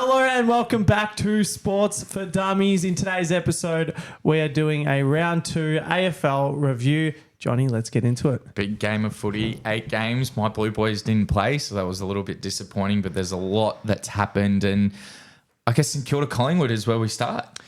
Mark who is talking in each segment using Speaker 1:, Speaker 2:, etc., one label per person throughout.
Speaker 1: Hello and welcome back to Sports for Dummies. In today's episode, we are doing a round 2 AFL review. Johnny, let's get into it.
Speaker 2: Big game of footy, 8 games. My Blue Boys didn't play, so that was a little bit disappointing, but there's a lot that's happened. And I guess St Kilda Collingwood is where we start.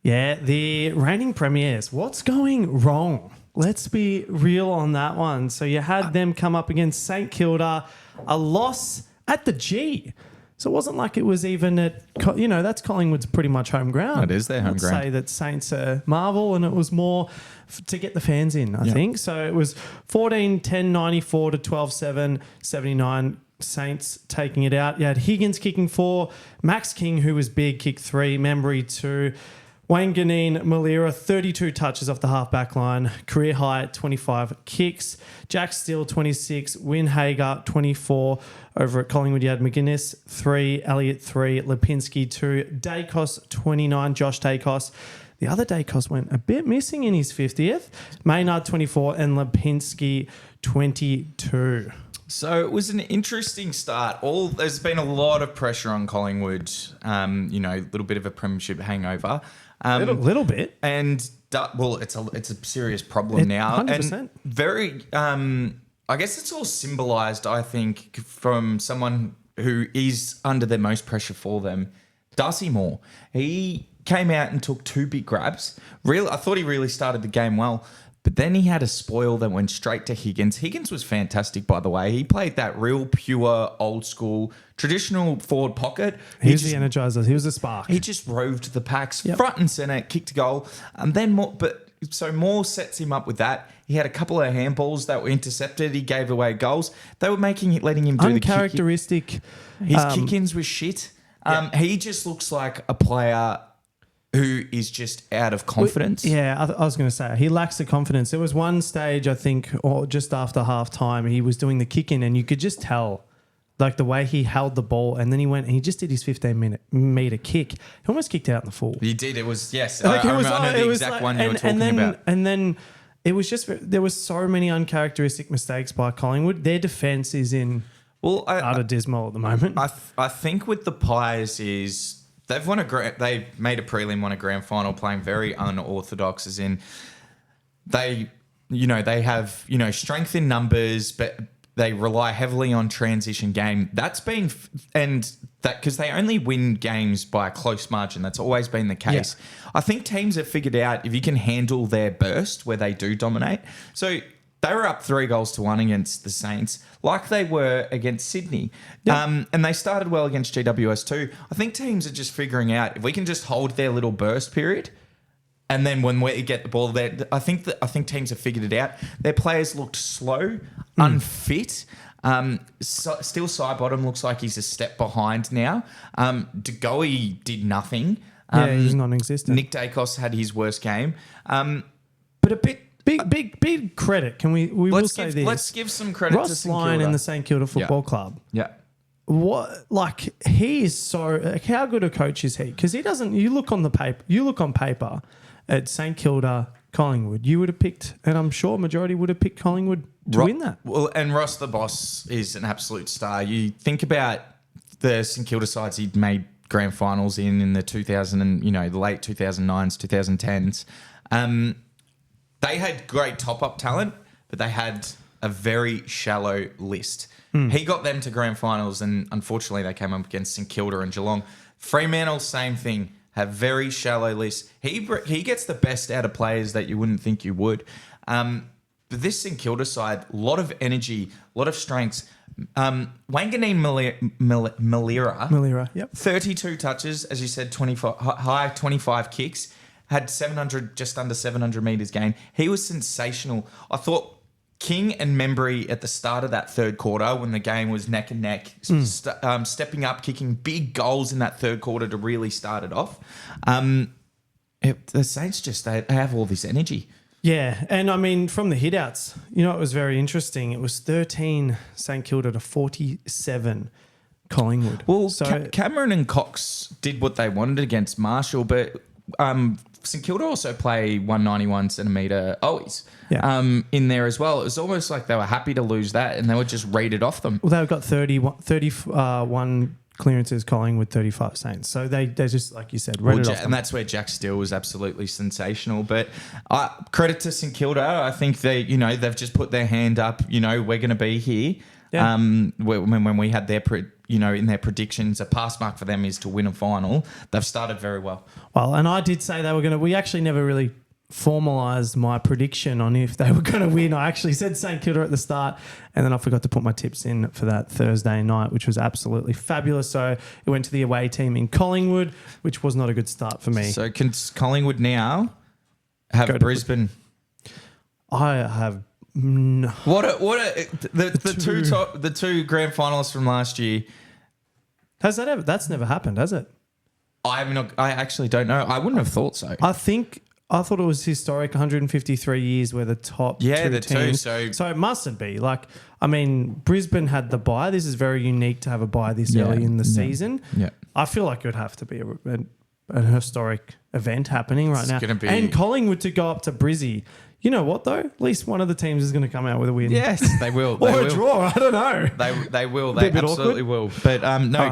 Speaker 1: Yeah, the reigning premiers. What's going wrong? Let's be real on that one. So you had them come up against St Kilda, a loss at the G. So it wasn't like it was even at, that's Collingwood's pretty much home ground.
Speaker 2: It is their home ground.
Speaker 1: I'd say that Saints are Marvel, and it was more to get the fans in, I think. So it was 14-10, 94 to 12-7, 79. Saints taking it out. You had Higgins kicking 4, Max King, who was big, kicked 3, Membry 2, Wayne Ganine, Malira, 32 touches off the half-back line, career high at 25 kicks. Jack Steele, 26, Wyn Hager, 24. Over at Collingwood, you had McGuinness, 3, Elliott, 3, Lipinski, 2, Dacos, 29, Josh Dacos. The other Dacos went a bit missing in his 50th. Maynard, 24, and Lipinski, 22.
Speaker 2: So it was an interesting start. There's been a lot of pressure on Collingwood, a little bit of a premiership hangover.
Speaker 1: Little bit.
Speaker 2: And, it's a serious problem now.
Speaker 1: 100%.
Speaker 2: And very, I guess it's all symbolised, I think, from someone who is under the most pressure for them, Darcy Moore. He came out and took 2 big grabs. I thought he really started the game well. But then he had a spoil that went straight to Higgins. Higgins was fantastic, by the way. He played that real pure, old school, traditional forward pocket.
Speaker 1: He was the energizer. He was the spark.
Speaker 2: He just roved the packs front and centre, kicked a goal. And then Moore sets him up with that. He had a couple of handballs that were intercepted. He gave away goals. They were letting him do
Speaker 1: uncharacteristic.
Speaker 2: His kick-ins were shit. He just looks like a player who is just out of confidence.
Speaker 1: I was going to say, he lacks the confidence. There was one stage, I think, or just after half-time, he was doing the kick-in and you could just tell, like the way he held the ball, and then he went and he just did his 15-metre kick. He almost kicked out in the full.
Speaker 2: He did. It was, yes.
Speaker 1: Like
Speaker 2: I know the exact one you were talking about.
Speaker 1: And then it was just, there was so many uncharacteristic mistakes by Collingwood. Their defence is in utter dismal at the moment.
Speaker 2: I think with the Pies is... They've made a prelim, won a grand final, playing very unorthodox, as in they have, strength in numbers, but they rely heavily on transition game. Because they only win games by a close margin. That's always been the case. Yeah. I think teams have figured out if you can handle their burst where they do dominate. So they were up 3-1 against the Saints, like they were against Sydney. Yep. And they started well against GWS too. I think teams are just figuring out if we can just hold their little burst period, and then when we get the ball there, I think teams have figured it out. Their players looked slow, unfit. Still Sidebottom looks like he's a step behind now. DeGoey did nothing.
Speaker 1: He's non-existent.
Speaker 2: Nick Dacos had his worst game. But a bit...
Speaker 1: Big credit. Can we will say this?
Speaker 2: Let's give some credit to St Kilda.
Speaker 1: Lyon in the St Kilda Football Club.
Speaker 2: Yeah.
Speaker 1: He is so... how good a coach is he? Because he doesn't... You look on paper at St Kilda, Collingwood, you would have picked, and I'm sure majority would have picked Collingwood to win that.
Speaker 2: Well, and Ross the Boss is an absolute star. You think about the St Kilda sides he'd made grand finals in the 2000 and, the late 2009s, 2010s. They had great top-up talent, but they had a very shallow list. He got them to grand finals, and unfortunately they came up against St Kilda and Geelong. Fremantle, same thing, have very shallow lists. He gets the best out of players that you wouldn't think you would. But this St Kilda side, a lot of energy, a lot of strengths. Wanganeen Malira,
Speaker 1: yep.
Speaker 2: 32 touches, as you said, 25 kicks. Had just under 700 metres gained. He was sensational. I thought King and Membry at the start of that third quarter, when the game was neck and neck, stepping up, kicking big goals in that third quarter to really start it off. The Saints they have all this energy.
Speaker 1: Yeah, and I mean, from the hitouts, it was very interesting. It was 13 St Kilda to 47 Collingwood.
Speaker 2: Well, so Cameron and Cox did what they wanted against Marshall, but... St Kilda also play 191 centimetre Owies in there as well. It was almost like they were happy to lose that and they would just read it off them.
Speaker 1: Well, they've got 31 clearances, Collingwood 35 Saints. So they're just, like you said, read it off.
Speaker 2: And that's where Jack Steele was absolutely sensational. But credit to St Kilda. I think they've just put their hand up. We're going to be here.
Speaker 1: Yeah.
Speaker 2: When we had their in their predictions, a pass mark for them is to win a final. They've started very well.
Speaker 1: Well, and I did say they were going to. We actually never really formalised my prediction on if they were going to win. I actually said St Kilda at the start, and then I forgot to put my tips in for that Thursday night, which was absolutely fabulous. So it went to the away team in Collingwood, which was not a good start for me.
Speaker 2: So can Collingwood now have Brisbane?
Speaker 1: I have.
Speaker 2: The two grand finalists from last year.
Speaker 1: Has that ever? That's never happened, has it?
Speaker 2: I actually don't know. I wouldn't have thought so.
Speaker 1: I thought it was historic, 153 years where the top two teams. So it mustn't be. Brisbane had the bye. This is very unique to have a bye this early in the season.
Speaker 2: Yeah.
Speaker 1: I feel like it would have to be an historic event happening right now. And Collingwood to go up to Brizzy. You know what, though? At least one of the teams is going to come out with a win.
Speaker 2: Yes, they will.
Speaker 1: Or a draw. I don't know.
Speaker 2: They will. They absolutely will. But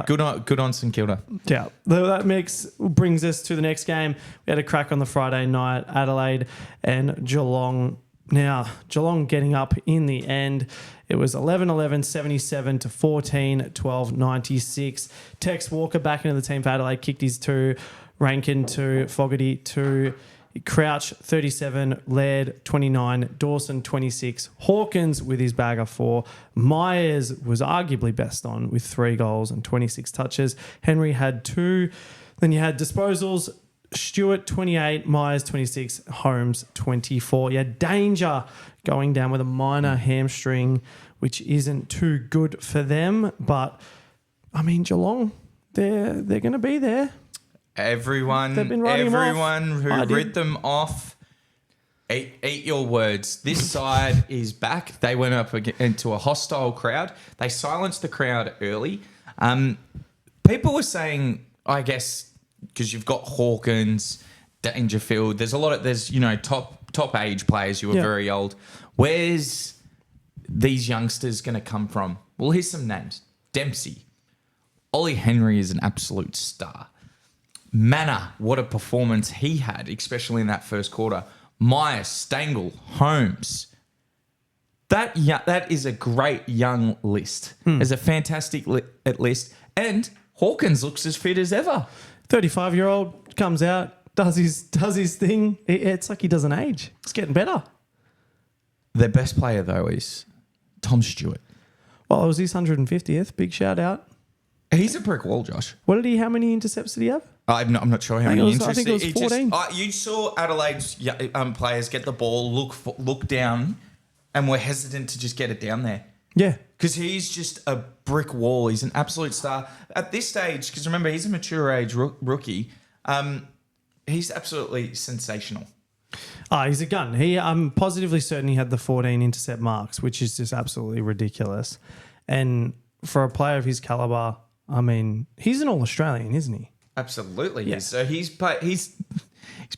Speaker 2: good on St Kilda.
Speaker 1: Yeah. That brings us to the next game. We had a crack on the Friday night, Adelaide and Geelong. Now, Geelong getting up in the end. It was 11-11, 77 to 14, 12, 96. Tex Walker back into the team for Adelaide, kicked his 2. Rankin 2, Fogarty 2. Crouch 37, Laird 29, Dawson 26, Hawkins with his bag of 4. Myers was arguably best on with 3 goals and 26 touches. Henry had 2. Then you had disposals, Stewart 28, Myers 26, Holmes 24. You had Danger going down with a minor hamstring, which isn't too good for them. But, Geelong, they're going to be there.
Speaker 2: Everyone who read them off, eat your words. This side is back. They went up into a hostile crowd. They silenced the crowd early. People were saying, I guess, because you've got Hawkins, Dangerfield. There's top age players who are very old. Where's these youngsters going to come from? Well, here's some names: Dempsey, Ollie Henry is an absolute star. Manor, what a performance he had, especially in that first quarter. Myers, Stangl, Holmes. That is a great young list. It's a fantastic list. And Hawkins looks as fit as ever.
Speaker 1: 35-year-old comes out, does his thing. It's like he doesn't age. It's getting better.
Speaker 2: Their best player, though, is Tom Stewart.
Speaker 1: Well, it was his 150th. Big shout out.
Speaker 2: He's a brick wall, Josh.
Speaker 1: How many intercepts did he have?
Speaker 2: I'm not sure how many intercepts.
Speaker 1: I think it was 14.
Speaker 2: You saw Adelaide's players get the ball, look down, and were hesitant to just get it down there.
Speaker 1: Yeah.
Speaker 2: Because he's just a brick wall. He's an absolute star. At this stage, because remember, he's a mature age rookie, he's absolutely sensational.
Speaker 1: He's a gun. I'm positively certain he had the 14 intercept marks, which is just absolutely ridiculous. And for a player of his caliber, he's an All-Australian, isn't he?
Speaker 2: Absolutely. Yeah. So he's played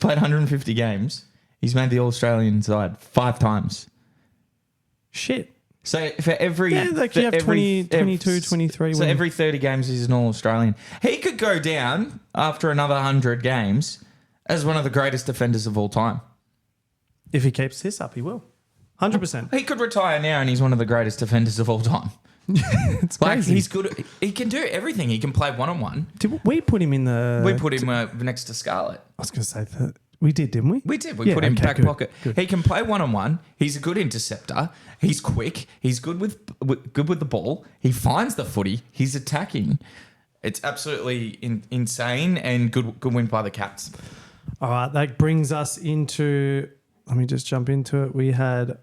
Speaker 2: 150 games. He's made the All-Australian side 5 times.
Speaker 1: Shit.
Speaker 2: So for every...
Speaker 1: Yeah, you have 22, 23.
Speaker 2: So every 30 games he's an All-Australian. He could go down after another 100 games as one of the greatest defenders of all time.
Speaker 1: If he keeps this up, he will. 100%.
Speaker 2: He could retire now and he's one of the greatest defenders of all time.
Speaker 1: It's crazy.
Speaker 2: He's good. He can do everything. He can play one-on-one.
Speaker 1: Did we put him in the...
Speaker 2: We put him next to Scarlett.
Speaker 1: I was going to say that. We did, didn't we?
Speaker 2: We did. We put him back pocket. Good. He can play one-on-one. He's a good interceptor. He's quick. He's good with the ball. He finds the footy. He's attacking. It's absolutely insane and good win by the Cats.
Speaker 1: All right, that brings us into... Let me just jump into it. We had...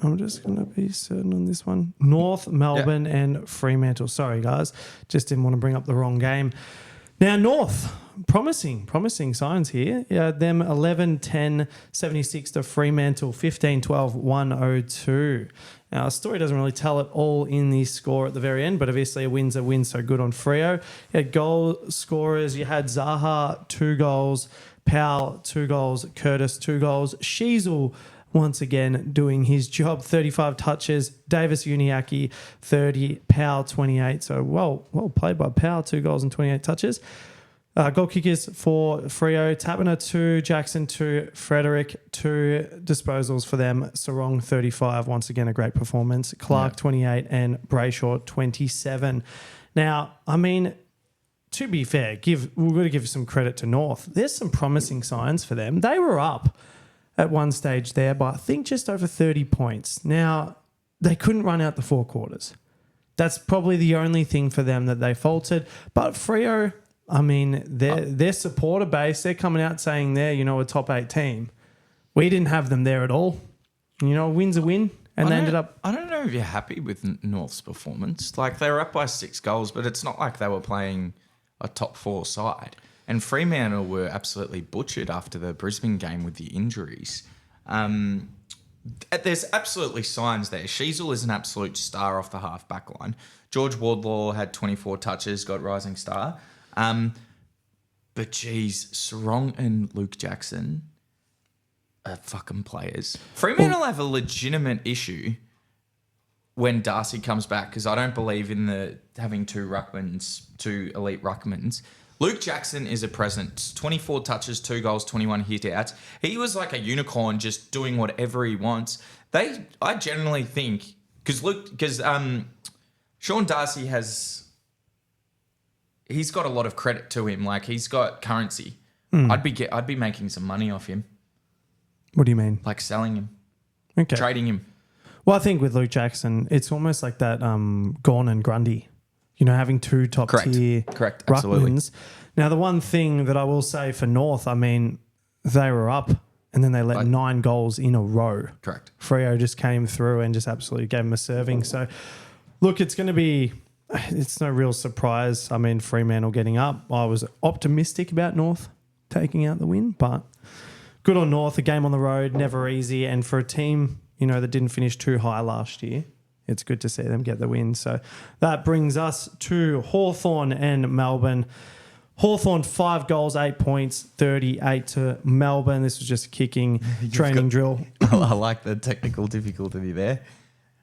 Speaker 1: I'm just going to be certain on this one. North, Melbourne and Fremantle. Sorry, guys. Just didn't want to bring up the wrong game. Now, North, promising signs here. Yeah, them 11-10, 76 to Fremantle, 15-12, 102. Now, the story doesn't really tell it all in the score at the very end, but obviously a win's a win, so good on Freo. You had goal scorers. You had Zaha, 2 goals. Powell, 2 goals. Curtis, 2 goals. Sheasel, once again doing his job. 35 touches. Davis Uniacke, 30. Powell, 28. So well played by Powell. 2 goals and 28 touches. Goal kickers for Freo, Tapiner 2, Jackson 2, Frederick 2, disposals for them. Sarong 35, once again a great performance. Clark 28 and Brayshaw 27. Now, I mean, to be fair, we've got to give some credit to North. There's some promising signs for them. They were up at one stage there by I think just over 30 points. Now, they couldn't run out the 4 quarters. That's probably the only thing for them that they faltered. But Freo, I mean, their supporter base, they're coming out saying they're, a top 8 team. We didn't have them there at all. A win's a win. And they ended up...
Speaker 2: I don't know if you're happy with North's performance. Like, they were up by 6 goals, but it's not like they were playing a top 4 side. And Fremantle were absolutely butchered after the Brisbane game with the injuries. There's absolutely signs there. Sheasel is an absolute star off the half-back line. George Wardlaw had 24 touches, got rising star. But geez, Sarong and Luke Jackson are fucking players. Fremantle have a legitimate issue when Darcy comes back because I don't believe in having 2 elite ruckmans. Luke Jackson is a presence. 24 touches, 2 goals, 21 hit-outs. He was like a unicorn just doing whatever he wants. I generally think, because Sean Darcy he's got a lot of credit to him. Like, he's got currency. I'd be making some money off him.
Speaker 1: What do you mean?
Speaker 2: Like selling him.
Speaker 1: Okay.
Speaker 2: Trading him.
Speaker 1: Well, I think with Luke Jackson, it's almost like that Gawn and Grundy. Having 2 top-tier ruckmans. Now, the one thing that I will say for North, I mean, they were up and then they let 9 goals in a row.
Speaker 2: Correct.
Speaker 1: Freo just came through and just absolutely gave them a serving. So, look, it's no real surprise. I mean, Fremantle getting up. I was optimistic about North taking out the win, but good on North. A game on the road, never easy. And for a team, that didn't finish too high last year, it's good to see them get the win. So that brings us to Hawthorn and Melbourne. Hawthorn, 5 goals, 8 points, 38 to Melbourne. This was just a kicking training drill.
Speaker 2: I like the technical difficulty there.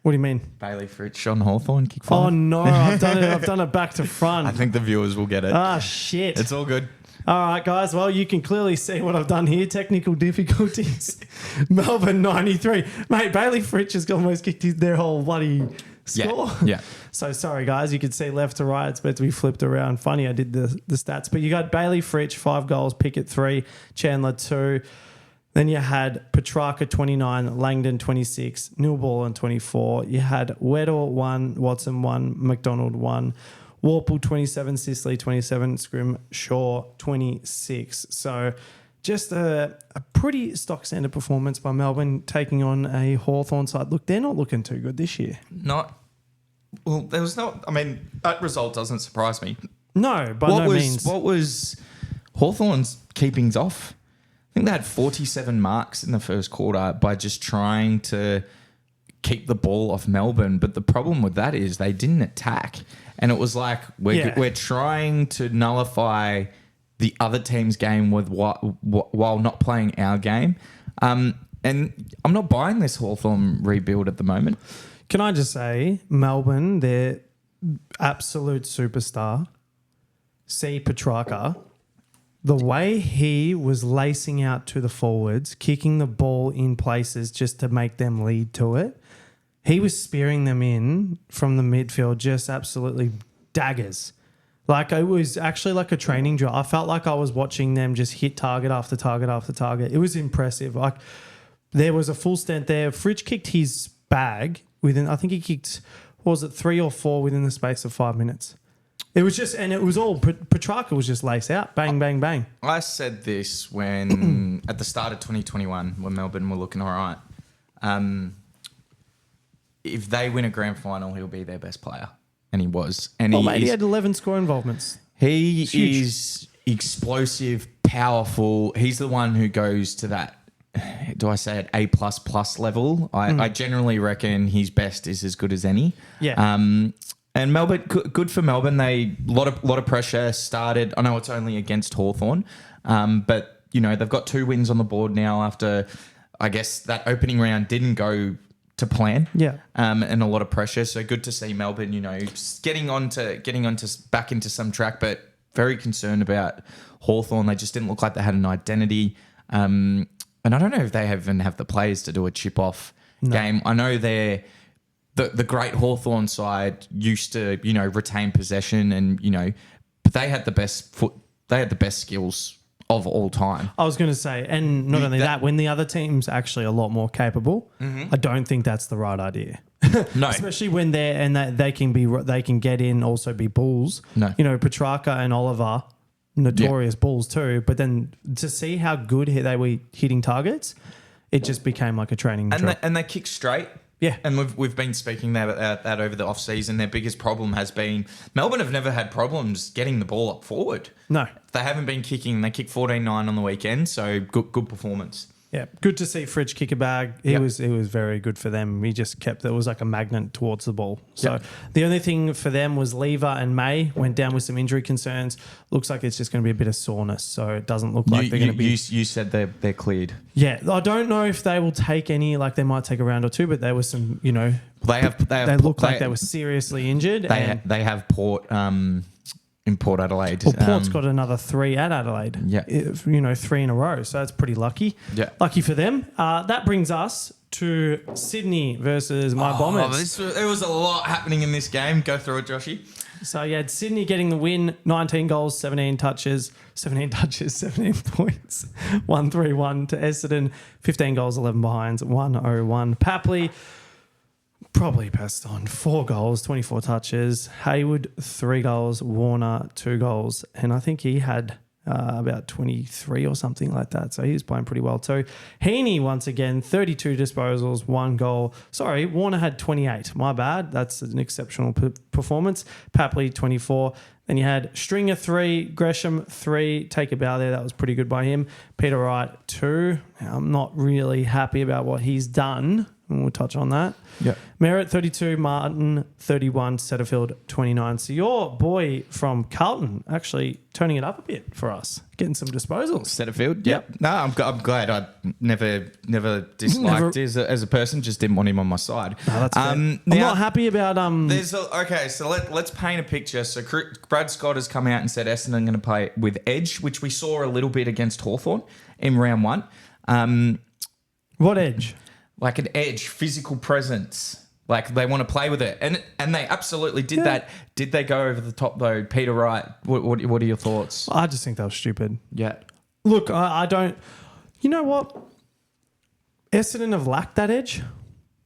Speaker 1: What do you mean?
Speaker 2: Bailey Fritsch on Hawthorn, kick 5.
Speaker 1: Oh, no. I've done it back to front.
Speaker 2: I think the viewers will get it.
Speaker 1: Ah, shit.
Speaker 2: It's all good.
Speaker 1: All right, guys. Well, you can clearly see what I've done here. Technical difficulties. Melbourne 93. Mate, Bailey Fritsch has almost kicked their whole bloody score.
Speaker 2: Yeah.
Speaker 1: So sorry, guys. You could see left to right. It's meant to be flipped around. Funny, I did the stats. But you got Bailey Fritsch, 5 goals, Pickett 3, Chandler 2. Then you had Petrarca 29, Langdon 26, Newball 24. You had Weddle 1, Watson 1, McDonald 1. Warple 27, Sisley 27, Scrimshaw 26. So just a pretty stock standard performance by Melbourne taking on a Hawthorn side. Look, they're not looking too good this year.
Speaker 2: That result doesn't surprise me.
Speaker 1: No, by no means.
Speaker 2: What was Hawthorn's keepings off? I think they had 47 marks in the first quarter by just trying to keep the ball off Melbourne. But the problem with that is they didn't attack. And it was like we're trying to nullify the other team's game while not playing our game. And I'm not buying this Hawthorn rebuild at the moment.
Speaker 1: Can I just say, Melbourne, their absolute superstar, C. Petrarca, the way he was lacing out to the forwards, kicking the ball in places just to make them lead to it, he was spearing them in from the midfield, just absolutely daggers. Like, it was actually like a training drill. I felt like I was watching them just hit target after target after target. It was impressive. Like, there was a full stent there. Fritsch kicked his bag within, I think he kicked, 3 or 4 within the space of 5 minutes. It was just, and it was all, Petrarca was just lace out. Bang, bang, bang.
Speaker 2: I said this when, at the start of 2021, when Melbourne were looking all right. If they win a grand final, he'll be their best player. And he was. And
Speaker 1: he had 11 score involvements.
Speaker 2: He is explosive, powerful. He's the one who goes to that, do I say it, A++ level. I generally reckon his best is as good as any.
Speaker 1: Yeah.
Speaker 2: And Melbourne, good for Melbourne. They lot of pressure started. I know it's only against Hawthorn, but they've got 2 wins on the board now after
Speaker 3: I guess that opening round didn't go to plan.
Speaker 1: Yeah.
Speaker 3: And a lot of pressure. So good to see Melbourne, just getting back into some track, but very concerned about Hawthorn. They just didn't look like they had an identity. And I don't know if they even have the players to do a chip-off game. I know they're the great Hawthorn side used to, retain possession and, but they had the best skills of all time.
Speaker 1: I was going to say, and not only that, when the other team's actually a lot more capable, I don't think that's the right idea.
Speaker 3: No.
Speaker 1: Especially when they can get in, also be bulls.
Speaker 3: No.
Speaker 1: Petrarca and Oliver, notorious bulls too. But then to see how good they were hitting targets, it just became like a training drill.
Speaker 3: And they kick straight.
Speaker 1: Yeah.
Speaker 3: And we've been speaking about that over the off-season. Their biggest problem has been Melbourne have never had problems getting the ball up forward.
Speaker 1: No.
Speaker 3: They haven't been kicking. They kicked 14-9 on the weekend, so good performance.
Speaker 1: Yeah, good to see Fridge kick a bag. It was very good for them. He just kept it was like a magnet towards the ball. So the only thing for them was Lever and May went down with some injury concerns. Looks like it's just going to be a bit of soreness, so it doesn't look like they're going to be.
Speaker 3: You said they're cleared.
Speaker 1: Yeah, I don't know if they will take any. Like they might take a round or two, but there was some. They look like they were seriously injured.
Speaker 3: They have Port. In Port Adelaide.
Speaker 1: Well, Port's got another 3 at Adelaide.
Speaker 3: Yeah.
Speaker 1: 3 in a row. So that's pretty lucky.
Speaker 3: Yeah.
Speaker 1: Lucky for them. That brings us to Sydney versus my Bombers.
Speaker 3: There was a lot happening in this game. Go through it, Joshy.
Speaker 1: So you had Sydney getting the win, 19 goals, 17 touches, 17 points, 1-3-1 to Essendon, 15 goals, 11 behinds, 1-0-1. Papley probably passed on 4 goals, 24 touches. Haywood, 3 goals. Warner, 2 goals. And I think he had about 23 or something like that. So he was playing pretty well too. Heaney, once again, 32 disposals, 1 goal. Sorry, Warner had 28. My bad. That's an exceptional performance. Papley, 24. Then you had Stringer, 3. Gresham, 3. Take a bow there. That was pretty good by him. Peter Wright, 2. I'm not really happy about what he's done. And we'll touch on that.
Speaker 3: Yeah.
Speaker 1: Merritt, 32. Martin, 31. Setterfield, 29. So your boy from Carlton actually turning it up a bit for us, getting some disposals.
Speaker 3: Setterfield? Yep. No, I'm glad. I never disliked as a person, just didn't want him on my side.
Speaker 1: No, that's fair. I'm not happy about...
Speaker 3: So let's paint a picture. So Brad Scott has come out and said Essendon going to play with edge, which we saw a little bit against Hawthorn in round 1.
Speaker 1: What edge?
Speaker 3: Like an edge, physical presence. Like they want to play with it. And they absolutely did that. Did they go over the top though? Peter Wright, what are your thoughts?
Speaker 1: I just think that was stupid.
Speaker 3: Yeah.
Speaker 1: Look, I don't... You know what? Essendon have lacked that edge.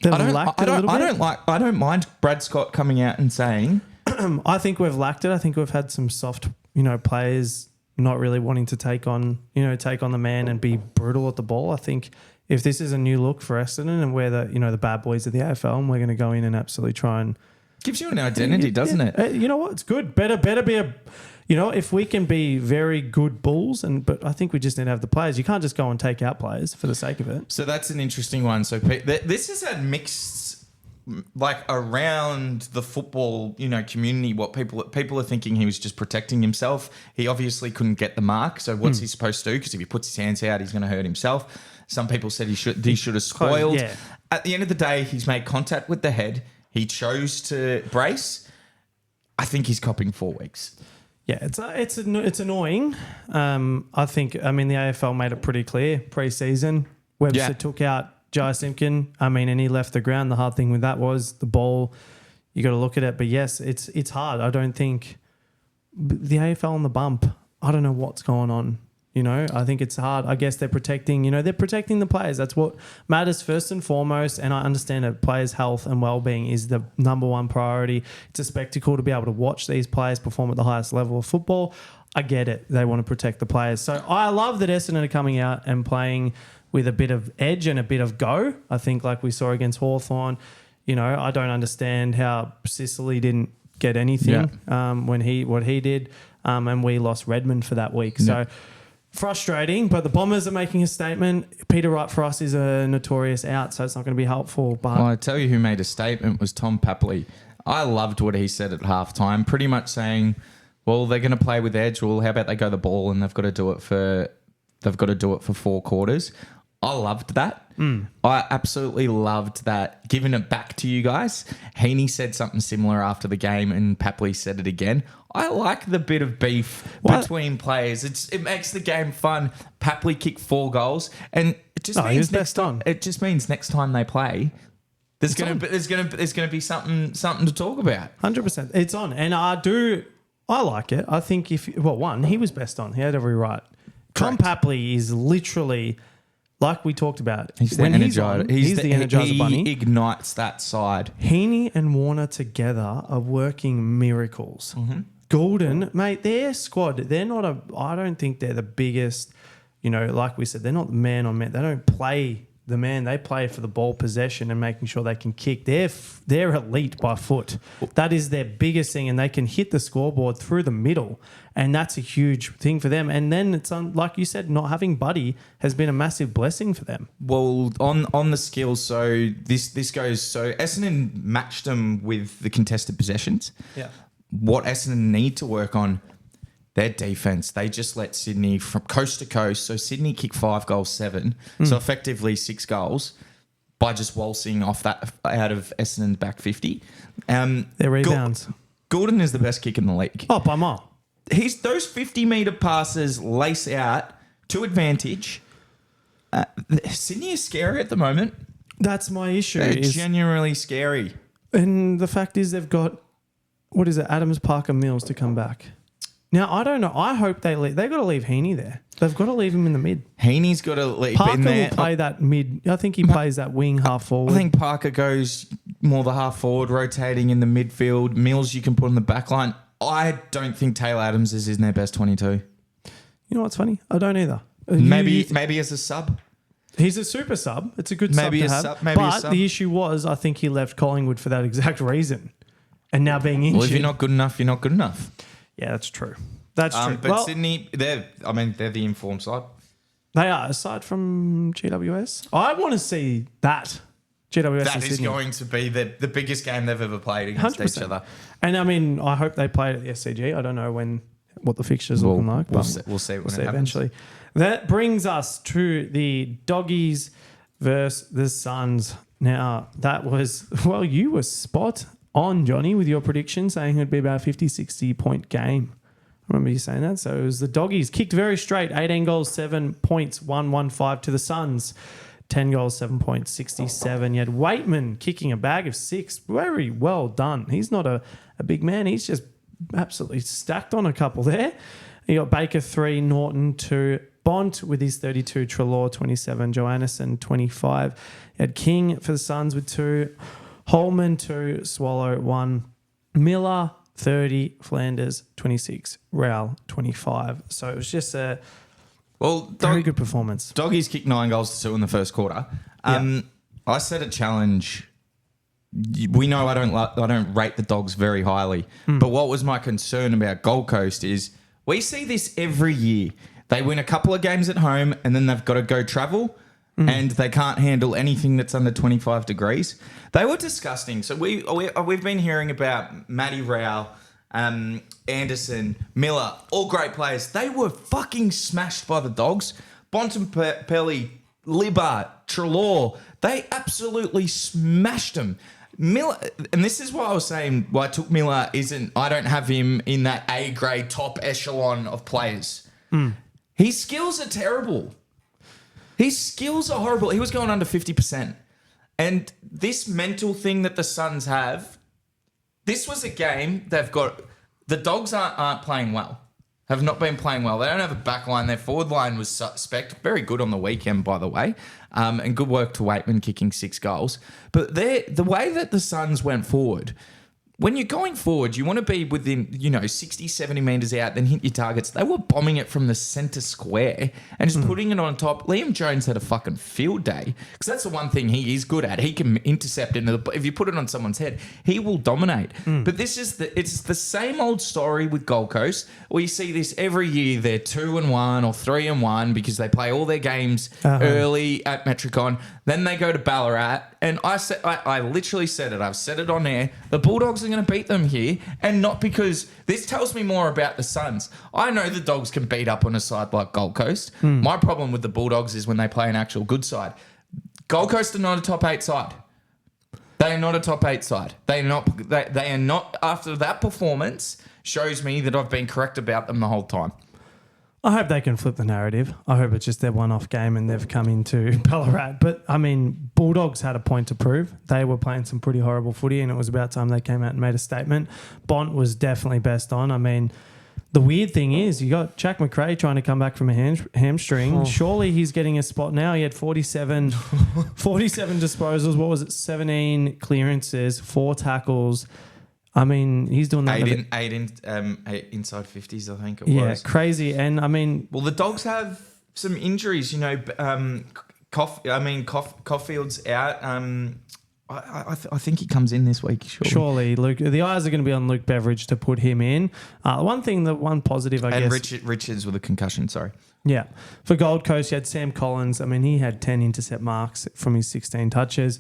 Speaker 3: I don't mind Brad Scott coming out and saying...
Speaker 1: I think we've lacked it. I think we've had some soft, players not really wanting to take on the man and be brutal at the ball. I think... If this is a new look for Essendon and we're the bad boys of the AFL and we're going to go in and absolutely try and...
Speaker 3: Gives you an identity, doesn't it?
Speaker 1: You know what? It's good. Better be a... if we can be very good bulls, but I think we just need to have the players. You can't just go and take out players for the sake of it.
Speaker 3: So that's an interesting one. So this is a mixed... Like around the football, community, what people are thinking he was just protecting himself. He obviously couldn't get the mark. So what's he supposed to do? Because if he puts his hands out, he's going to hurt himself. Some people said he should have spoiled. Yeah. At the end of the day, he's made contact with the head. He chose to brace. I think he's copping 4 weeks.
Speaker 1: Yeah, it's annoying. I think the AFL made it pretty clear pre-season. Webster took out Jai Simpkin. And he left the ground. The hard thing with that was the ball. You got to look at it. But yes, it's hard. I don't think the AFL on the bump. I don't know what's going on. I think it's hard. I guess they're protecting the players. That's what matters first and foremost. And I understand that players' health and well-being is the number one priority. It's a spectacle to be able to watch these players perform at the highest level of football. I get it. They want to protect the players. So I love that Essendon are coming out and playing with a bit of edge and a bit of go. I think like we saw against Hawthorn, I don't understand how Sicily didn't get anything what he did. And we lost Redmond for that week. So frustrating, but the Bombers are making a statement. Peter Wright for us is a notorious out, so it's not going to be helpful. But
Speaker 3: I tell you who made a statement was Tom Papley. I loved what he said at halftime, pretty much saying, well, they're going to play with edge. Well, how about they go the ball and they've got to do it for 4 quarters. I loved that.
Speaker 2: I absolutely loved that. Giving it back to you guys. Heaney said something similar after the game, and Papley said it again. I like the bit of beef between players. It makes the game fun. Papley kicked 4 goals, and it just means next time they play, there's gonna be something to talk about.
Speaker 1: 100%. It's on, and I like it. I think he was best on. He had every right. Tom Papley is literally, like we talked about,
Speaker 2: he's the Energizer.
Speaker 1: He's the Energizer Bunny.
Speaker 2: He ignites that side.
Speaker 1: Heaney and Warner together are working miracles.
Speaker 2: Mm-hmm.
Speaker 1: Goulden, mate, their squad, they're not I don't think they're the biggest, like we said, they're not man on man. They don't play the man. They play for the ball possession and making sure they can kick. They're elite by foot. That is their biggest thing, and they can hit the scoreboard through the middle, and that's a huge thing for them. And then it's like you said, not having Buddy has been a massive blessing for them.
Speaker 2: Well, on the skills, so this goes. So Essendon matched them with the contested possessions.
Speaker 1: Yeah.
Speaker 2: What Essendon need to work on, their defense. They just let Sydney from coast to coast. So Sydney kicked 5 goals, 7. So effectively 6 goals by just waltzing off that out of Essendon's back 50.
Speaker 1: Their rebounds.
Speaker 2: Goulden is the best kick in the league.
Speaker 1: Oh, by a mile.
Speaker 2: He's those 50-metre passes lace out to advantage. Sydney is scary at the moment.
Speaker 1: That's my issue.
Speaker 2: They're genuinely scary.
Speaker 1: And the fact is they've got, Adams, Parker, Mills to come back. Now, I don't know. I hope they've got to leave Heaney there. They've got to leave him in the mid.
Speaker 2: Heaney's got to leave
Speaker 1: Parker
Speaker 2: in there.
Speaker 1: will play that mid. I think he plays that wing half forward.
Speaker 2: I think Parker goes more the half forward, rotating in the midfield. Mills you can put in the back line. I don't think Taylor Adams is in their best 22.
Speaker 1: You know what's funny? I don't either.
Speaker 2: Maybe as a sub.
Speaker 1: He's a super sub. It's a good
Speaker 2: maybe
Speaker 1: sub to have.
Speaker 2: Maybe
Speaker 1: but
Speaker 2: a sub.
Speaker 1: The issue was, I think he left Collingwood for that exact reason. And now being injured.
Speaker 2: Well, if you're not good enough, you're not good enough.
Speaker 1: Yeah, that's true. That's true.
Speaker 2: But Sydney, they're the informed side.
Speaker 1: They are, aside from GWS. I want to see that. GWS
Speaker 2: That
Speaker 1: and
Speaker 2: is
Speaker 1: Sydney.
Speaker 2: going to be the biggest game they've ever played against
Speaker 1: 100%.
Speaker 2: each other.
Speaker 1: And I hope they play it at the SCG. I don't know what the fixture's looking like.
Speaker 2: We'll
Speaker 1: But
Speaker 2: see when it happens.
Speaker 1: Eventually. That brings us to the Doggies versus the Suns. Now, that was, you were spot on, Johnny, with your prediction, saying it would be about a 50, 60-point game. I remember you saying that. So it was the Doggies. Kicked very straight. 18 goals, 7 points, 115 to the Suns. 10 goals, 7 points, 67. You had Waitman kicking a bag of 6. Very well done. He's not a big man. He's just absolutely stacked on a couple there. You got Baker 3, Norton 2, Bont with his 32, Treloar 27, Johannesson 25. You had King for the Suns with 2, Holman 2, Swallow 1, Miller 30, Flanders 26, Rowell 25. So it was just a very good performance.
Speaker 2: Doggies kicked 9 goals to 2 in the first quarter. I set a challenge. We know I don't rate the Dogs very highly, but what was my concern about Gold Coast is we see this every year. They win a couple of games at home and then they've got to go travel. And they can't handle anything that's under 25 degrees. They were disgusting. So we've been hearing about Matty Rowell, Anderson, Miller, all great players. They were fucking smashed by the Dogs. Bontempelli, Libba, Treloar, they absolutely smashed them. Miller, and this is why I was saying why I took Miller I don't have him in that A-grade top echelon of players. His skills are terrible. His skills are horrible. He was going under 50%. And this mental thing that the Suns have, this was a game they've got. The Dogs aren't playing well, have not been playing well. They don't have a back line. Their forward line was suspect. Very good on the weekend, by the way. And good work to Waitman kicking 6 goals. But the way that the Suns went forward, when you're going forward, you want to be within, 60, 70 metres out, then hit your targets. They were bombing it from the centre square and just putting it on top. Liam Jones had a fucking field day because that's the one thing he is good at. He can intercept if you put it on someone's head, he will dominate. But it's the same old story with Gold Coast. We see this every year. They're 2-1 or 3-1 because they play all their games early at Metricon. Then they go to Ballarat. And I literally said it. I've said it on air. The Bulldogs are going to beat them here, and not because this tells me more about the Suns. I know the Dogs can beat up on a side like Gold Coast. My problem with the Bulldogs is when they play an actual good side. Gold Coast are not a top 8 side. They are not a top 8 side. They are not. After that performance, shows me that I've been correct about them the whole time.
Speaker 1: I hope they can flip the narrative. I hope it's just their one-off game and they've come into Ballarat. But, I mean, Bulldogs had a point to prove. They were playing some pretty horrible footy and it was about time they came out and made a statement. Bont was definitely best on. I mean, the weird thing is you got Jack McRae trying to come back from a hamstring. Oh. Surely he's getting a spot now. He had 47 disposals. What was it? 17 clearances, 4 tackles. I mean, he's doing that.
Speaker 2: Eight inside 50s, I think it was.
Speaker 1: Yeah, crazy. And I mean,
Speaker 2: well, the Dogs have some injuries. You know, Caulfield's out. I think he comes in this week.
Speaker 1: Surely, Luke. The eyes are going to be on Luke Beveridge to put him in. One positive, I guess.
Speaker 2: And Richards with a concussion. Sorry.
Speaker 1: Yeah, for Gold Coast, you had Sam Collins. I mean, he had 10 intercept marks from his 16 touches.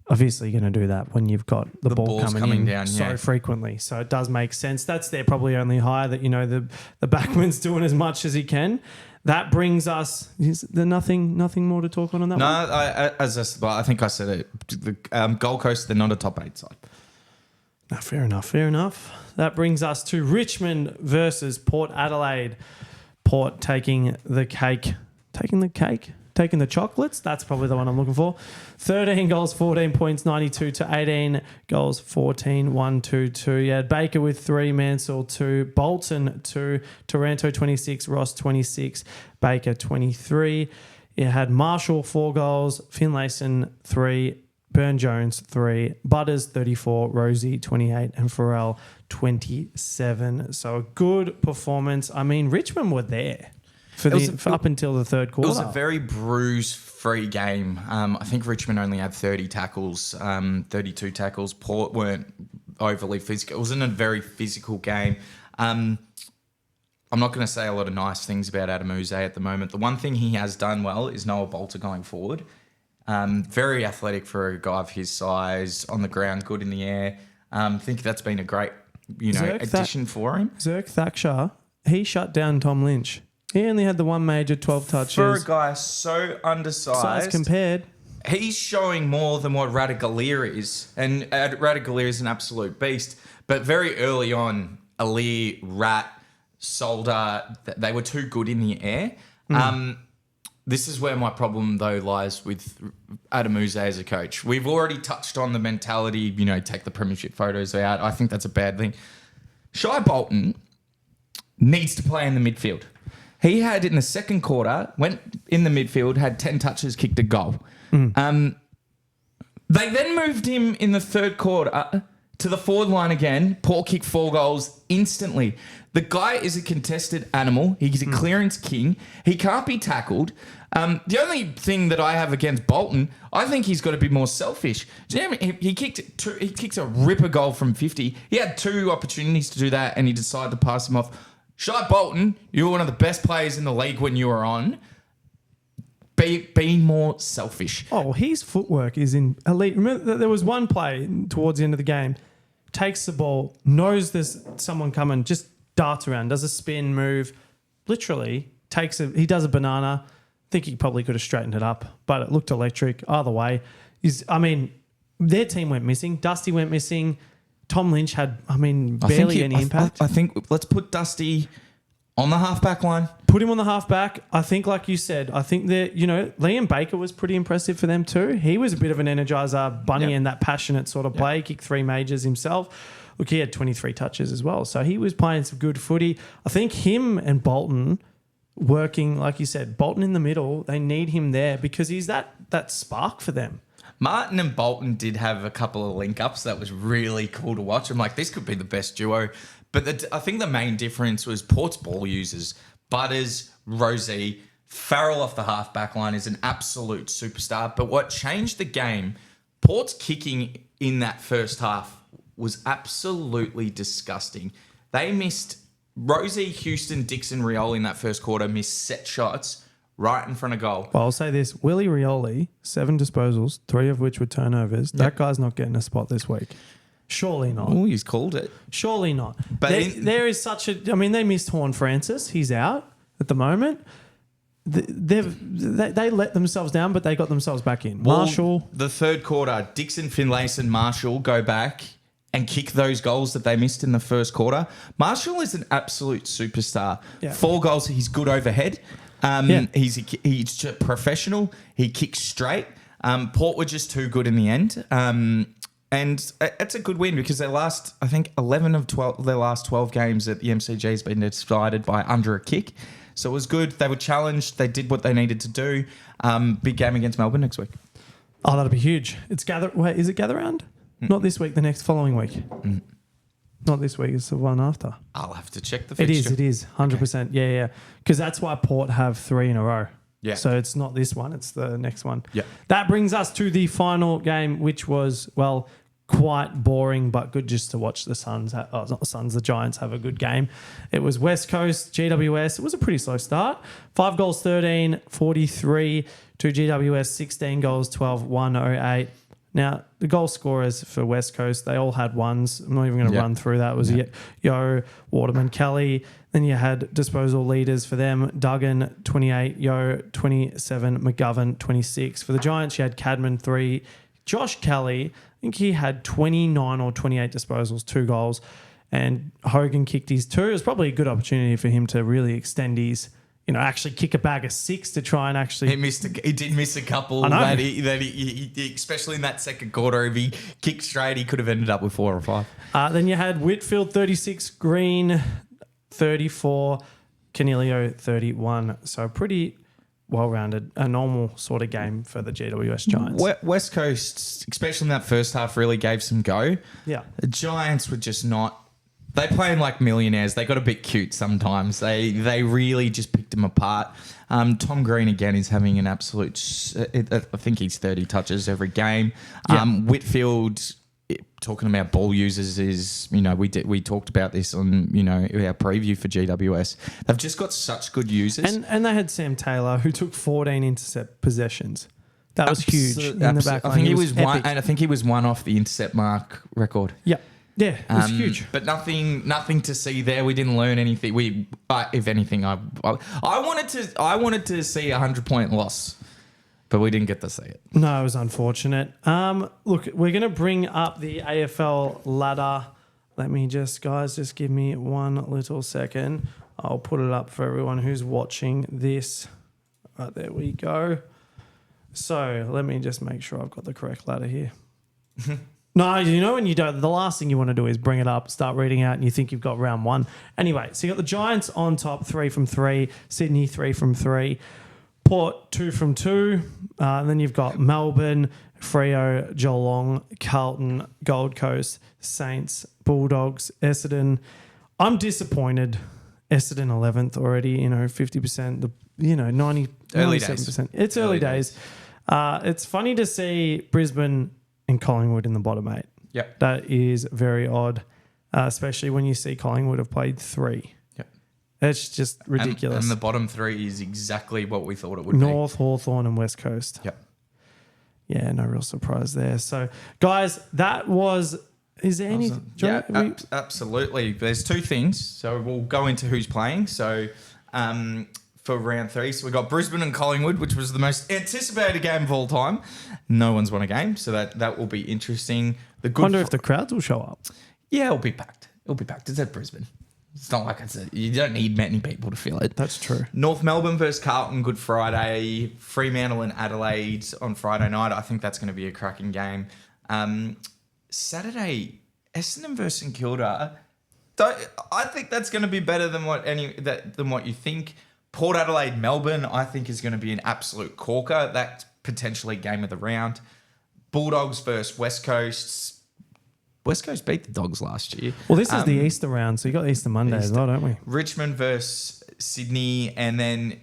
Speaker 1: Obviously, you're going to do that when you've got the ball coming down so frequently. So it does make sense. That's their probably only hire that, you know, the backman's doing as much as he can. That brings us. Is there nothing more to talk on that?
Speaker 2: No,
Speaker 1: one?
Speaker 2: I think I said it. The Gold Coast, they're not a top 8 side.
Speaker 1: No, fair enough. That brings us to Richmond versus Port Adelaide. Port taking the cake. Taking the chocolates, that's probably the one I'm looking for. 13 goals, 14 points, 92 to 18 goals, 14, 1, 2, 2. You had Baker with 3, Mansell 2, Bolton 2, Taranto 26, Ross 26, Baker 23. You had Marshall 4 goals, Finlayson 3, Burn-Jones 3, Butters 34, Rosie 28, and Farrell 27. So a good performance. I mean, Richmond were there. Up until the third quarter.
Speaker 2: It was a very bruise-free game. I think Richmond only had 30 tackles, 32 tackles. Port weren't overly physical. It wasn't a very physical game. I'm not going to say a lot of nice things about Adam Uze at the moment. The one thing he has done well is Noah Bolter going forward. Very athletic for a guy of his size, on the ground, good in the air. I think that's been a great addition for him.
Speaker 1: Zerk Thaksha, he shut down Tom Lynch. He only had the one major 12 touches.
Speaker 2: For a guy so undersized.
Speaker 1: Size compared.
Speaker 2: He's showing more than what Radagalier is. And Radagalier is an absolute beast. But very early on, Alir, Rat, Solder, they were too good in the air. This is where my problem, though, lies with Adam Uze as a coach. We've already touched on the mentality, take the premiership photos out. I think that's a bad thing. Shai Bolton needs to play in the midfield. He had, in the second quarter, went in the midfield, had 10 touches, kicked a goal. They then moved him in the third quarter to the forward line again. Paul kicked 4 goals instantly. The guy is a contested animal. He's a clearance king. He can't be tackled. The only thing that I have against Bolton, I think he's got to be more selfish. Do you know what I mean? He kicked a ripper goal from 50. He had 2 opportunities to do that, and he decided to pass them off. Shai Bolton, you were one of the best players in the league when you were on. Be more selfish.
Speaker 1: Oh, his footwork is in elite. Remember, there was one play towards the end of the game, takes the ball, knows there's someone coming, just darts around, does a spin move, literally he does a banana. I think he probably could have straightened it up, but it looked electric. Either way, their team went missing. Dusty went missing. Tom Lynch had, barely any impact.
Speaker 2: I think let's put Dusty on the half-back line.
Speaker 1: Put him on the half-back. I think, like you said, Liam Baker was pretty impressive for them too. He was a bit of an energizer bunny and that passionate sort of play. Kicked 3 majors himself. Look, he had 23 touches as well. So he was playing some good footy. I think him and Bolton working, like you said, Bolton in the middle, they need him there because he's that spark for them.
Speaker 2: Martin and Bolton did have a couple of link-ups that was really cool to watch. I'm like, this could be the best duo. But I think the main difference was Port's ball users. Butters, Rosie, Farrell off the half-back line is an absolute superstar. But what changed the game, Port's kicking in that first half was absolutely disgusting. They missed Rosie, Houston, Dixon, Rioli in that first quarter, missed set shots right in front of goal.
Speaker 1: Well, I'll say this. Willie Rioli, 7 disposals, 3 of which were turnovers. Yep. That guy's not getting a spot this week. Surely not.
Speaker 2: Oh, he's called it.
Speaker 1: Surely not. But there is such a... they missed Horn Francis. He's out at the moment. they let themselves down, but they got themselves back in.
Speaker 2: Well,
Speaker 1: Marshall.
Speaker 2: the third quarter, Dixon, Finlayson, Marshall go back and kick those goals that they missed in the first quarter. Marshall is an absolute superstar.
Speaker 1: Yeah.
Speaker 2: 4 goals. He's good overhead. He's just professional. He kicks straight. Port were just too good in the end. And it's a good win because their last, I think, 11 of 12, their last 12 games at the MCG has been decided by under a kick. So it was good. They were challenged. They did what they needed to do. Big game against Melbourne next week.
Speaker 1: Oh, that'll be huge. It's Wait, is it gather round? Not this week. The next following week. Not this week. It's the one after.
Speaker 2: I'll have to check the fixture.
Speaker 1: It is. 100%. Okay. Yeah. Because that's why Port have 3 in a row.
Speaker 2: Yeah.
Speaker 1: So it's not this one. It's the next one.
Speaker 2: Yeah.
Speaker 1: That brings us to the final game, which was, well, quite boring, but good just to watch the Suns. Not the Suns, the Giants have a good game. It was West Coast, GWS. It was a pretty slow start. 5 goals, 13, 43 to GWS, 16 goals, 12, 108. Now, the goal scorers for West Coast, they all had ones. I'm not even going to run through that. It was Yo, Waterman, Kelly. Then you had disposal leaders for them. Duggan, 28. Yo, 27. McGovern, 26. For the Giants, you had Cadman, 3. Josh Kelly, I think he had 29 or 28 disposals, 2 goals. And Hogan kicked his 2. It was probably a good opportunity for him to really extend his, actually kick a bag of 6 to try and actually...
Speaker 2: He did miss a couple.
Speaker 1: I know.
Speaker 2: That he, especially in that second quarter, if he kicked straight, he could have ended up with 4 or 5.
Speaker 1: Then you had Whitfield, 36, Green, 34, Canelio, 31. So pretty well-rounded, a normal sort of game for the GWS Giants.
Speaker 2: West Coast, especially in that first half, really gave some go.
Speaker 1: Yeah.
Speaker 2: The Giants were just not... They playing like millionaires. They got a bit cute sometimes. They really just picked them apart. Tom Green, again, is having an absolute... I think he's 30 touches every game.
Speaker 1: Yeah.
Speaker 2: Whitfield, talking about ball users, is... we talked about this on, our preview for GWS. They've just got such good users.
Speaker 1: And they had Sam Taylor, who took 14 intercept possessions. That was huge in the back line.
Speaker 2: I think he was one, and I think he was one off the intercept mark record.
Speaker 1: Yeah. Yeah, it was huge.
Speaker 2: But nothing to see there. We didn't learn anything. If anything, I wanted to see a 100-point loss, but we didn't get to see it.
Speaker 1: No, it was unfortunate. Look, we're going to bring up the AFL ladder. Let me just give me one little second. I'll put it up for everyone who's watching this. Right, there we go. So let me just make sure I've got the correct ladder here. No, when you don't, the last thing you want to do is bring it up, start reading out, and you think you've got round 1. Anyway, so you got the Giants on top, 3 from 3. Sydney, 3 from 3. Port, 2 from 2. And then you've got Melbourne, Freo, Geelong, Carlton, Gold Coast, Saints, Bulldogs, Essendon. I'm disappointed. Essendon 11th already, 50%, 90,
Speaker 2: Early
Speaker 1: 97%.
Speaker 2: days.
Speaker 1: It's early days. It's funny to see Brisbane and Collingwood in the bottom 8.
Speaker 2: Yep.
Speaker 1: That is very odd, especially when you see Collingwood have played 3.
Speaker 2: Yep.
Speaker 1: It's just ridiculous.
Speaker 2: And the bottom 3 is exactly what we thought it would be.
Speaker 1: North, Hawthorn and West Coast.
Speaker 2: Yep.
Speaker 1: Yeah, no real surprise there. So, guys, that was... Is there any...
Speaker 2: Absolutely. There's 2 things. So we'll go into who's playing. So for round 3, so we got Brisbane and Collingwood, which was the most anticipated game of all time. No one's won a game, so that will be interesting.
Speaker 1: I wonder if the crowds will show up.
Speaker 2: Yeah, it'll be packed. It's at Brisbane. It's not like you don't need many people to fill it.
Speaker 1: That's true.
Speaker 2: North Melbourne versus Carlton, Good Friday. Fremantle and Adelaide on Friday night. I think that's going to be a cracking game. Saturday, Essendon versus St Kilda. I think that's going to be better than what you think. Port Adelaide, Melbourne, I think is going to be an absolute corker. That's potentially game of the round. Bulldogs versus West Coast. West Coast beat the Dogs last year.
Speaker 1: Well, this is the Easter round, so you got Easter Monday as well, don't we?
Speaker 2: Richmond versus Sydney, and then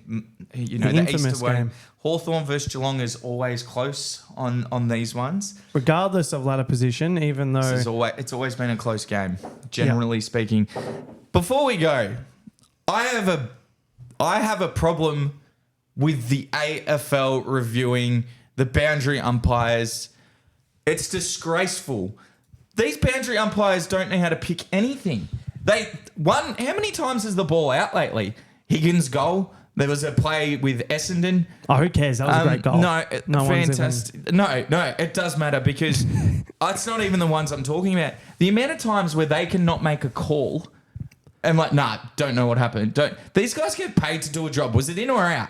Speaker 2: the
Speaker 1: infamous
Speaker 2: Easter one.
Speaker 1: game.
Speaker 2: Hawthorn versus Geelong is always close on these ones.
Speaker 1: Regardless of ladder position, even though...
Speaker 2: It's always been a close game, generally speaking. Before we go, I have a problem with the AFL reviewing the boundary umpires. It's disgraceful. These boundary umpires don't know how to pick anything. How many times is the ball out lately? Higgins' goal, There was a play with Essendon.
Speaker 1: Oh, who cares? That was a great goal.
Speaker 2: No, fantastic. No, it does matter because it's not even the ones I'm talking about. The amount of times where they cannot make a call and like, nah, don't know what happened. These guys get paid to do a job. Was it in or out?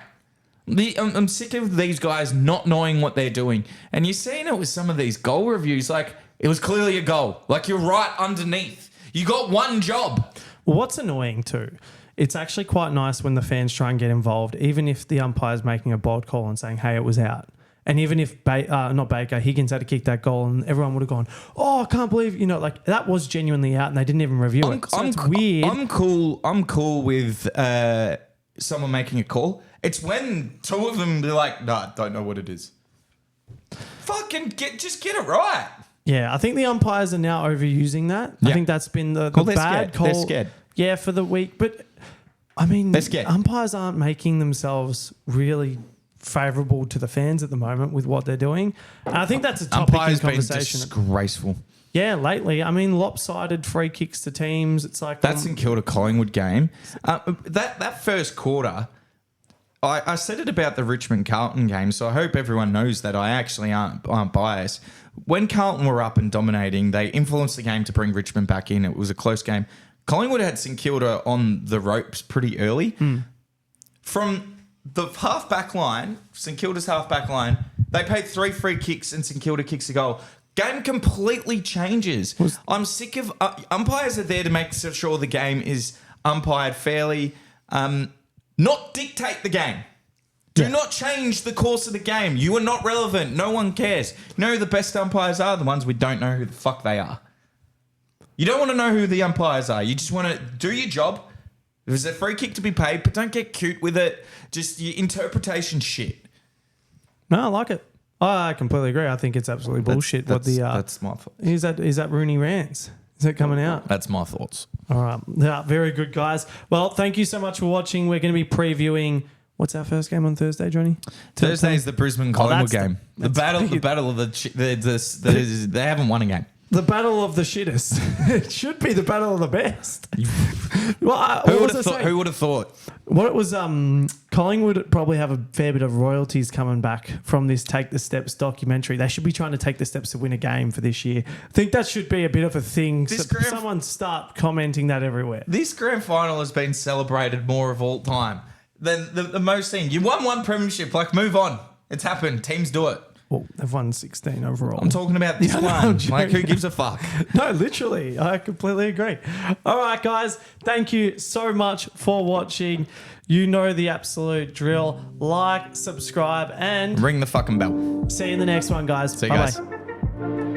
Speaker 2: I'm sick of these guys not knowing what they're doing. And you're seeing it with some of these goal reviews. Like, it was clearly a goal. Like, you're right underneath. You got one job.
Speaker 1: Well, what's annoying too, it's actually quite nice when the fans try and get involved, even if the umpire's making a bold call and saying, hey, it was out. And even if Higgins had to kick that goal and everyone would have gone, oh, I can't believe, like that was genuinely out and they didn't even review it. So it's weird.
Speaker 2: I'm cool with someone making a call. It's when two of them be like, nah, don't know what it is. Fucking just get it right.
Speaker 1: Yeah, I think the umpires are now overusing that.
Speaker 2: Yeah.
Speaker 1: I think that's been the
Speaker 2: They're
Speaker 1: bad
Speaker 2: scared.
Speaker 1: call.
Speaker 2: They're scared.
Speaker 1: Yeah, for the week. But, I mean,
Speaker 2: They're scared.
Speaker 1: Umpires aren't making themselves really favourable to the fans at the moment with what they're doing. And I think that's a topic in conversation.
Speaker 2: Umpires been disgraceful.
Speaker 1: Yeah, lately. I mean, lopsided free kicks to teams. It's like...
Speaker 2: That St Kilda Collingwood game. That first quarter... I said it about the Richmond Carlton game, so I hope everyone knows that I actually aren't biased. When Carlton were up and dominating, they influenced the game to bring Richmond back in. It was a close game. Collingwood had St Kilda on the ropes pretty early. From the half-back line, St Kilda's half-back line, they paid 3 free kicks and St Kilda kicks a goal. Game completely changes. I'm sick of... umpires are there to make sure the game is umpired fairly. Not dictate the game. Do not change the course of the game. You are not relevant. No one cares. You know who the best umpires are? The ones we don't know who the fuck they are. You don't want to know who the umpires are. You just want to do your job. There's a free kick to be paid, but don't get cute with it. Just your interpretation shit.
Speaker 1: No, I like it. I completely agree. I think it's absolutely bullshit.
Speaker 2: That's my thoughts.
Speaker 1: Is that Rooney Rants? Is that coming out?
Speaker 2: That's my thoughts.
Speaker 1: All right. Yeah, very good, guys. Well, thank you so much for watching. We're going to be previewing... What's our first game on Thursday, Johnny?
Speaker 2: Thursday is the Brisbane Collingwood game. The battle of they haven't won a game.
Speaker 1: The battle of the shittest. It should be the battle of the best. Well,
Speaker 2: Who would have thought?
Speaker 1: What it was, Collingwood probably have a fair bit of royalties coming back from this Take the Steps documentary. They should be trying to take the steps to win a game for this year. I think that should be a bit of a thing. Someone start commenting that everywhere.
Speaker 2: This grand final has been celebrated more of all time than the most seen. You won one premiership. Like, move on. It's happened. Teams do it.
Speaker 1: Well, they've won 16 overall.
Speaker 2: I'm talking about this one. Like, who gives a fuck?
Speaker 1: No, literally. I completely agree. All right, guys. Thank you so much for watching. You know the absolute drill. Like, subscribe, and...
Speaker 2: ring the fucking bell.
Speaker 1: See you in the next one, guys.
Speaker 2: See you
Speaker 1: Bye-bye.
Speaker 2: guys.